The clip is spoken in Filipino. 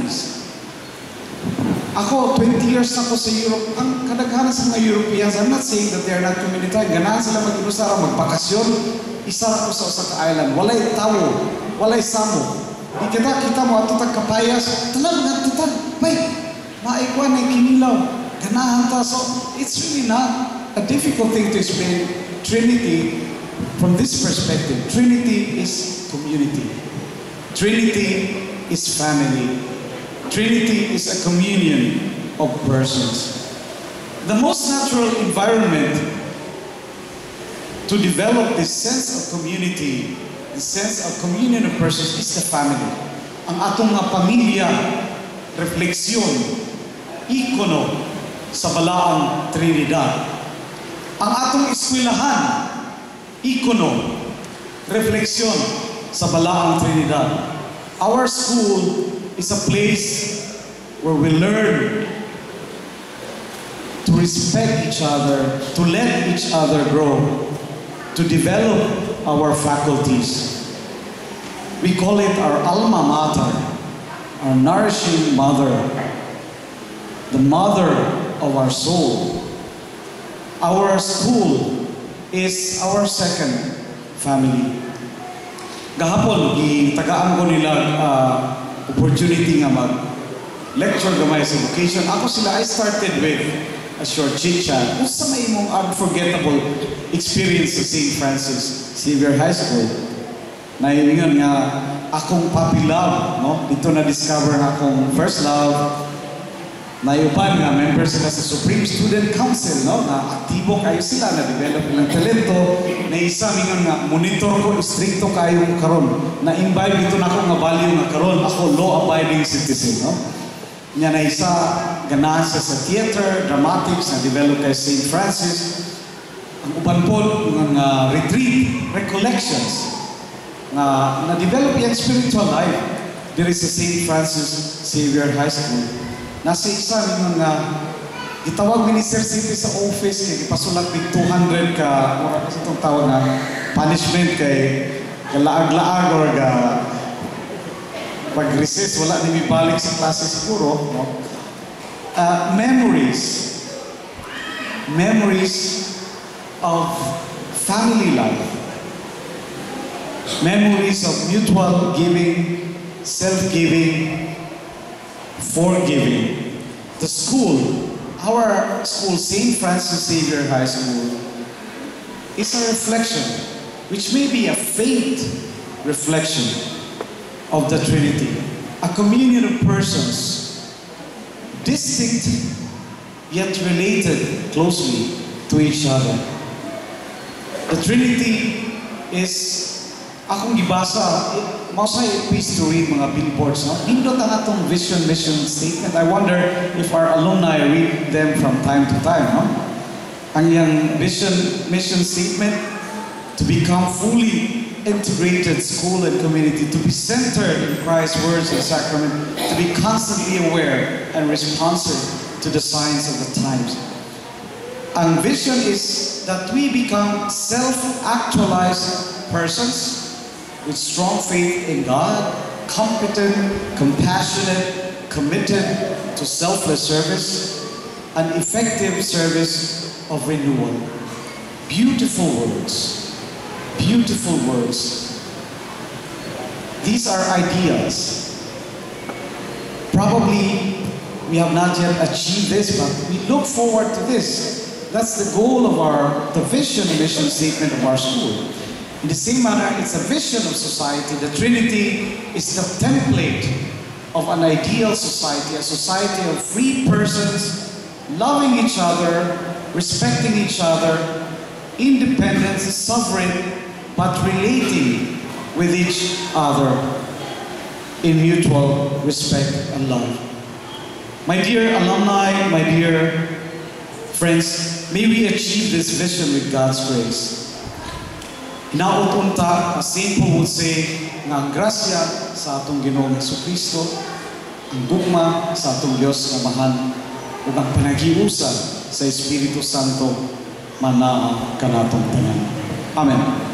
families. Ako, 20 years na ako sa Europe. Ang kadaghanan sa mga Europeans, I'm not saying that they're not community. Ganahan sila mag-inusara, magbakasyon. Isa ako sa usa ka island. Walay tawo, walay samo. Di kita mo ato tagkapayas. Talag na tutag. Bay, maikwan ay kinilaw. Ganahan ta. So, it's really not a difficult thing to explain Trinity from this perspective. Trinity is community. Trinity is family. Trinity is a communion of persons. The most natural environment to develop this sense of community, the sense of communion of persons, is the family. Ang atong nga pamilya, refleksyon, ikono sa balaang Trinidad. Ang atong eskwelahan, ikono, refleksyon sa balaang Trinidad. Our school is a place where we learn to respect each other, to let each other grow, to develop our faculties. We call it our alma mater, our nourishing mother, the mother of our soul. Our school is our second family. Gahapon, gitagaan ko nila opportunity nga mag-lecture gamay sa vocation. Ako sila, I started with a short chit-chat. Kung may mong unforgettable experience sa St. Francis Xavier High School, naiingan nga akong puppy love, no? Dito na-discover nga akong first love. Naiupan nga, member sila sa Supreme Student Council, no? Na aktibo kayo sila, na-develop ilang talento. Na isa, mingan nga, monitor ko, stricto kayo karon. Na-imbibe dito na ako nga value nga karon. Ako, law-abiding citizen, no? Nga na isa, ganahan siya sa theater, dramatics, na-develop kay St. Francis. Ang uban po, ng retreat, recollections, na-develop yung spiritual life. There is a St. Francis Xavier High School. Nasa isa ng itawag Minister City sa office kay ipasulat ng 200 ka mura kasi itong tawag na punishment kay laag-laag or pag-recess wala na balik sa klase siguro, no? Memories of family life, memories of mutual giving, self-giving, forgiving. The school, our school, St. Francis Xavier High School, is a reflection, which may be a faint reflection of the Trinity. A communion of persons, distinct yet related closely to each other. The Trinity is, akong gibasa, mausay please to read mga billboards, no? Nindot ang atong vision, mission statement. I wonder if our alumni read them from time to time, no? Ang yung vision, mission statement, to become fully integrated school and community, to be centered in Christ's words and sacrament, to be constantly aware and responsive to the signs of the times. Ang vision is that we become self-actualized persons with strong faith in God, competent, compassionate, committed to selfless service, and effective service of renewal. Beautiful words. Beautiful words. These are ideas. Probably we have not yet achieved this, but we look forward to this. That's the goal of the vision and mission statement of our school. In the same manner, it's a vision of society. The Trinity is the template of an ideal society, a society of free persons, loving each other, respecting each other, independent, sovereign, but relating with each other in mutual respect and love. My dear alumni, my dear friends, may we achieve this vision with God's grace. Hinautunta, as St. Paul would say, nga ang grasya sa atong Ginoong Jesucristo, ang gugma sa atong Diyos nga mahal, ug ang panagiusa sa Espiritu Santo manaa kanatong tanan. Amen.